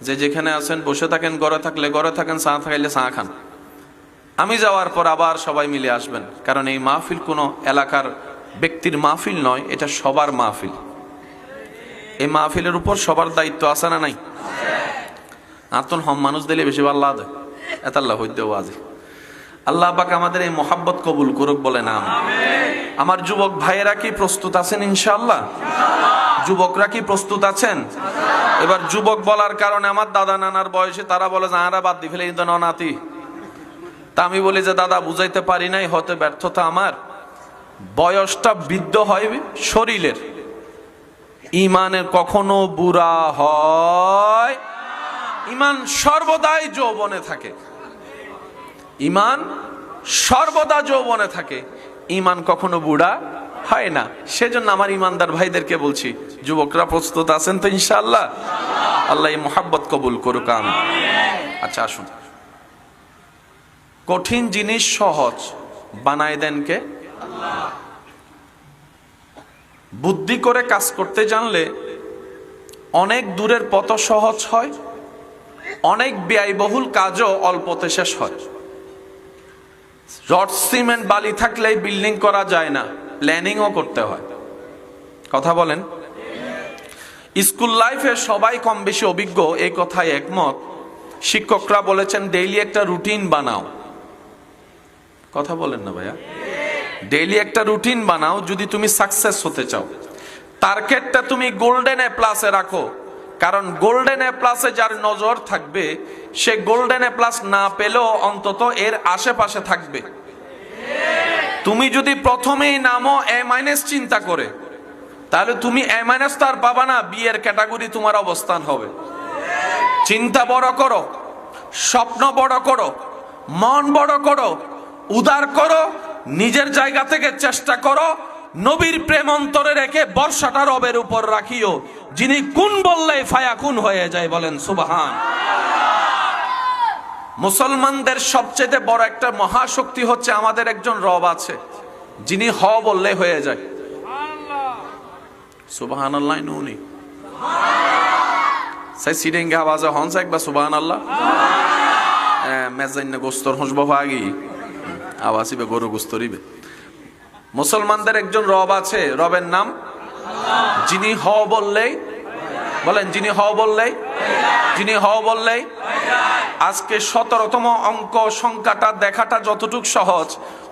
যে যেখানে আছেন বসে থাকেন, ঘরে থাকলে ঘরে থাকেন, চা খাইলে চা খান। আমি যাওয়ার পর আবার সবাই মিলে আসবেন, কারণ এই মাহফিল কোনো এলাকার ব্যক্তির মাহফিল নয়, এটা সবার মাহফিল। এই মাহফিলের উপর সবার দায়িত্ব আছে না নাই? আতন হম মানুষ দিলে বেশি ভালো লাগে এত আল্লাহ হইতে আজি। আল্লাহ পাক আমাদের এই মোহাব্বত কবুল করুক বলে না। আমার যুবক ভাইয়েরা কি প্রস্তুত আছেন? ইনশাআল্লাহ। যুবকরা কি প্রস্তুত আছেন? এবার যুবক বলার কারণে আমার দাদা নানার বয়সে তারা বলে যে আরা বাদ দি ফেলে কিন্তু নাতি। তা আমি বলি যে দাদা বুঝাইতে পারি নাই, হতে ব্যর্থতা আমার। বয়সটা বৃদ্ধ হয় শরীরের, ইমানের কখনো বুড়া হয়। ইমান সর্বদাই যৌবনে থাকে, ইমান সর্বদা যৌবনে থাকে, ইমান কখনো বুড়া হয় না। সেজন্য আমার ইমানদার ভাইদেরকে বলছি, যুবকরা প্রস্তুত আছেন তো ইনশাআল্লাহ? আল্লাহ এই মোহাব্বত কবুল করুক, আমিন। আচ্ছা আসুন, কঠিন জিনিস সহজ বানায় দেন কে? বুদ্ধি করে কাজ করতে জানলে অনেক দূরের পথ সহজ হয়, অনেক ব্যয়বহুল কাজও অল্পতে শেষ হয়। রড সিমেন্ট বালি থাকলেই বিল্ডিং করা যায় না, প্ল্যানিংও করতে হয়। কথা বলেন? স্কুল লাইফে সবাই কম বেশি অভিজ্ঞ, এই কথায় একমত। শিক্ষকরা বলেছেন ডেইলি একটা রুটিন বানাও। কথা বলেন না ভাইয়া? ডেইলি একটা রুটিন বানাও যদি তুমি সাকসেস হতে চাও। টার্গেটটা তুমি গোল্ডেন এ প্লাসে রাখো, কারণ গোল্ডেন এ প্লাসে যার নজর থাকবে সে গোল্ডেন এ প্লাস না পেলেও অন্তত এর আশেপাশে থাকবে। তুমি যদি প্রথমেই নামো এ মাইনাস চিন্তা করে, তাহলে তুমি এ মাইনাস তার পাবা না, বি এর ক্যাটাগরি তোমার অবস্থান হবে। চিন্তা বড় করো, স্বপ্ন বড় করো, মন বড় করো, উদার করো, নিজের জায়গা থেকে চেষ্টা করো। নবীর প্রেম অন্তরে রেখে বর্ষাটা রবের উপর রাখিও, যিনি কুন বললে ফায়াকুন হয়ে যায়। বলেন সুবহান। মুসলমানদের সবচেয়ে বড় একটা মহাশক্তি হচ্ছে আমাদের একজন রব আছে, যিনি হ বললে হয়ে যায়। সুবহানাল্লাহ নুনি সাই সিডেঙ্গা আওয়াজে হনস একবার সুবহানাল্লাহ। মেজাইন গোস্তর হসব ভাগি আওয়াজিবে গরু গোস্তরিবে। মুসলমানদের একজন রব আছে, রবের নাম যিনি হ বললেই, বলেন যিনি হ বললেই, যিনি হ বললেই। আজকে 17তম অঙ্ক সংখ্যাটা দেখাটা যতটুকু সহজ,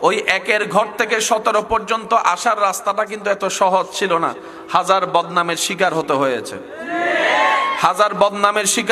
ওই একের ঘর থেকে 17 পর্যন্ত আসার রাস্তাটা কিন্তু এত সহজ ছিল না। হাজার বদনামের শিকার হতে হয়েছে, হাজার বদনামের শিকার।